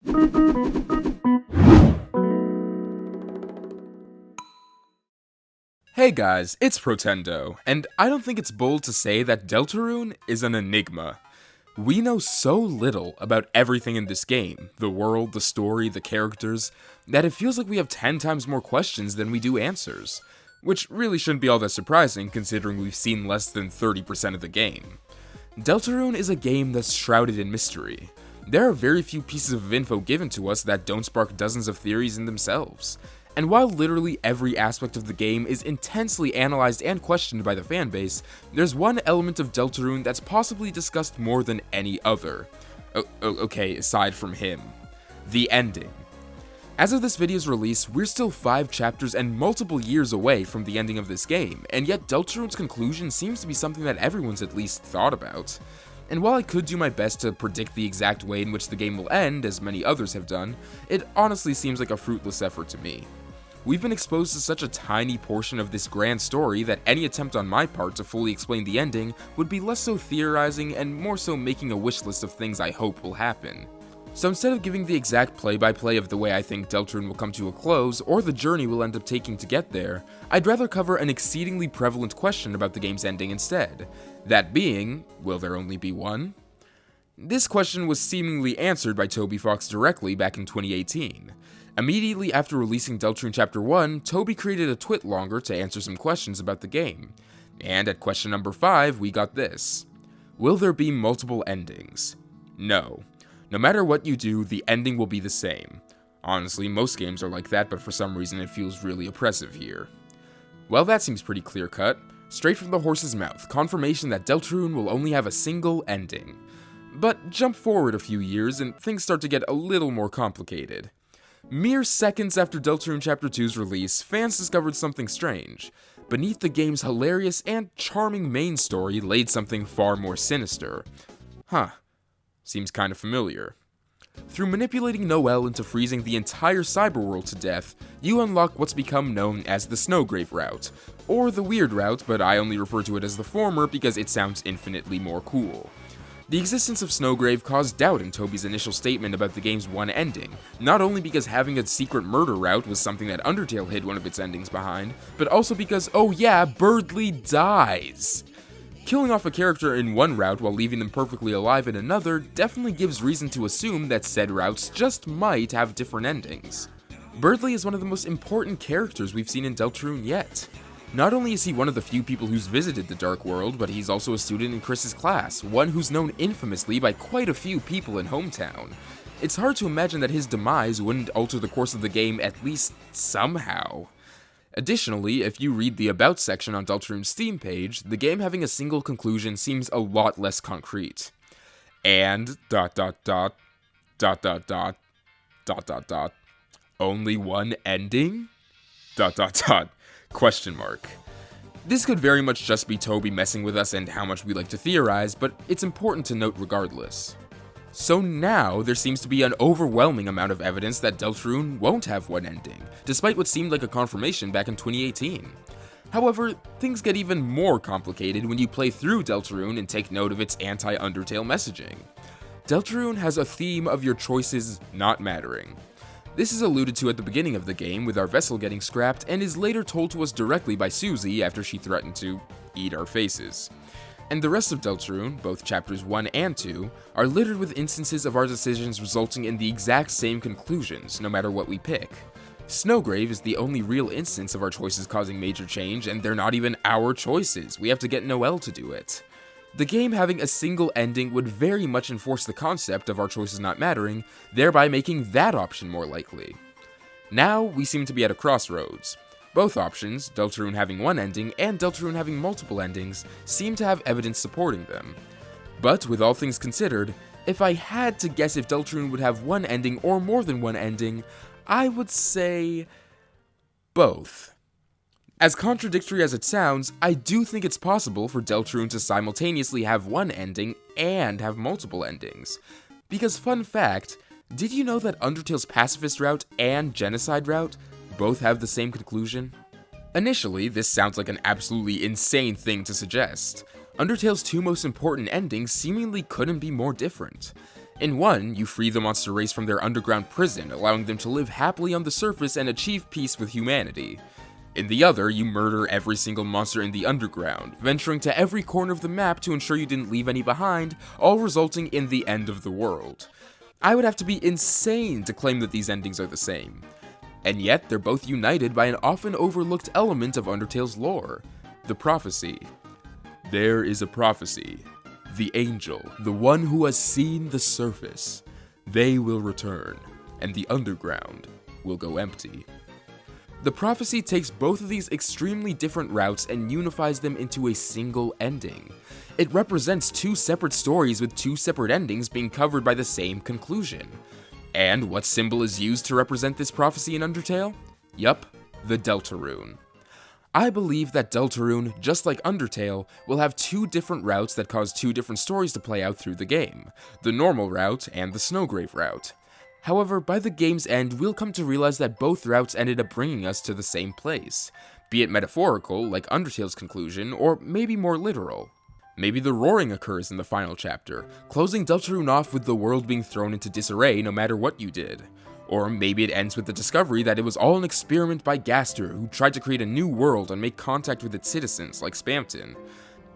Hey guys, it's Protendo, and I don't think it's bold to say that Deltarune is an enigma. We know so little about everything in this game, the world, the story, the characters, that it feels like we have 10 times more questions than we do answers. Which really shouldn't be all that surprising considering we've seen less than 30% of the game. Deltarune is a game that's shrouded in mystery. There are very few pieces of info given to us that don't spark dozens of theories in themselves. And while literally every aspect of the game is intensely analyzed and questioned by the fanbase, there's one element of Deltarune that's possibly discussed more than any other. Okay, aside from him. The ending. As of this video's release, we're still 5 chapters and multiple years away from the ending of this game, and yet Deltarune's conclusion seems to be something that everyone's at least thought about. And while I could do my best to predict the exact way in which the game will end, as many others have done, it honestly seems like a fruitless effort to me. We've been exposed to such a tiny portion of this grand story that any attempt on my part to fully explain the ending would be less so theorizing and more so making a wish list of things I hope will happen. So instead of giving the exact play-by-play of the way I think Deltarune will come to a close, or the journey we'll end up taking to get there, I'd rather cover an exceedingly prevalent question about the game's ending instead. That being, will there only be one? This question was seemingly answered by Toby Fox directly back in 2018. Immediately after releasing Deltarune Chapter 1, Toby created a twit longer to answer some questions about the game. And at question number 5, we got this. Will there be multiple endings? No. No matter what you do, the ending will be the same. Honestly, most games are like that, but for some reason it feels really oppressive here. Well, that seems pretty clear-cut. Straight from the horse's mouth, confirmation that Deltarune will only have a single ending. But jump forward a few years and things start to get a little more complicated. Mere seconds after Deltarune Chapter 2's release, fans discovered something strange. Beneath the game's hilarious and charming main story laid something far more sinister. Huh. Seems kinda familiar. Through manipulating Noelle into freezing the entire cyberworld to death, you unlock what's become known as the Snowgrave route, or the weird route, but I only refer to it as the former because it sounds infinitely more cool. The existence of Snowgrave caused doubt in Toby's initial statement about the game's one ending, not only because having a secret murder route was something that Undertale hid one of its endings behind, but also because, oh yeah, Berdly dies! Killing off a character in one route while leaving them perfectly alive in another definitely gives reason to assume that said routes just might have different endings. Berdly is one of the most important characters we've seen in Deltarune yet. Not only is he one of the few people who's visited the Dark World, but he's also a student in Chris's class, one who's known infamously by quite a few people in Hometown. It's hard to imagine that his demise wouldn't alter the course of the game at least somehow. Additionally, if you read the About section on Deltarune's Steam page, the game having a single conclusion seems a lot less concrete. And ... only one ending? ... Question mark. This could very much just be Toby messing with us and how much we like to theorize, but it's important to note regardless. So now, there seems to be an overwhelming amount of evidence that Deltarune won't have one ending, despite what seemed like a confirmation back in 2018. However, things get even more complicated when you play through Deltarune and take note of its anti-Undertale messaging. Deltarune has a theme of your choices not mattering. This is alluded to at the beginning of the game with our vessel getting scrapped and is later told to us directly by Susie after she threatened to eat our faces. And the rest of Deltarune, both chapters 1 and 2, are littered with instances of our decisions resulting in the exact same conclusions, no matter what we pick. Snowgrave is the only real instance of our choices causing major change, and they're not even our choices, we have to get Noelle to do it. The game having a single ending would very much enforce the concept of our choices not mattering, thereby making that option more likely. Now, we seem to be at a crossroads. Both options, Deltarune having one ending and Deltarune having multiple endings, seem to have evidence supporting them. But with all things considered, if I had to guess if Deltarune would have one ending or more than one ending, I would say both. As contradictory as it sounds, I do think it's possible for Deltarune to simultaneously have one ending and have multiple endings. Because fun fact, did you know that Undertale's pacifist route and genocide route both have the same conclusion? Initially, this sounds like an absolutely insane thing to suggest. Undertale's two most important endings seemingly couldn't be more different. In one, you free the monster race from their underground prison, allowing them to live happily on the surface and achieve peace with humanity. In the other, you murder every single monster in the underground, venturing to every corner of the map to ensure you didn't leave any behind, all resulting in the end of the world. I would have to be insane to claim that these endings are the same. And yet, they're both united by an often overlooked element of Undertale's lore: the prophecy. There is a prophecy. The angel, the one who has seen the surface. They will return, and the underground will go empty. The prophecy takes both of these extremely different routes and unifies them into a single ending. It represents two separate stories with two separate endings being covered by the same conclusion. And what symbol is used to represent this prophecy in Undertale? Yup, the Deltarune. I believe that Deltarune, just like Undertale, will have two different routes that cause two different stories to play out through the game: the normal route and the Snowgrave route. However, by the game's end, we'll come to realize that both routes ended up bringing us to the same place, be it metaphorical, like Undertale's conclusion, or maybe more literal. Maybe the roaring occurs in the final chapter, closing Deltarune off with the world being thrown into disarray no matter what you did. Or maybe it ends with the discovery that it was all an experiment by Gaster, who tried to create a new world and make contact with its citizens, like Spamton.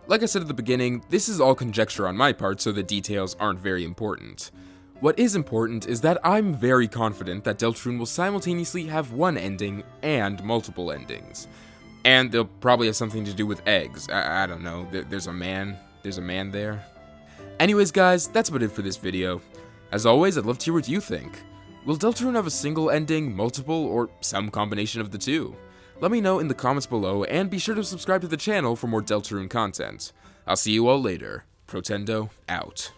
Like I said at the beginning, this is all conjecture on my part, so the details aren't very important. What is important is that I'm very confident that Deltarune will simultaneously have one ending and multiple endings. And they'll probably have something to do with eggs. I don't know, there's a man there. Anyways guys, that's about it for this video. As always, I'd love to hear what you think. Will Deltarune have a single ending, multiple, or some combination of the two? Let me know in the comments below, and be sure to subscribe to the channel for more Deltarune content. I'll see you all later. Protendo, out.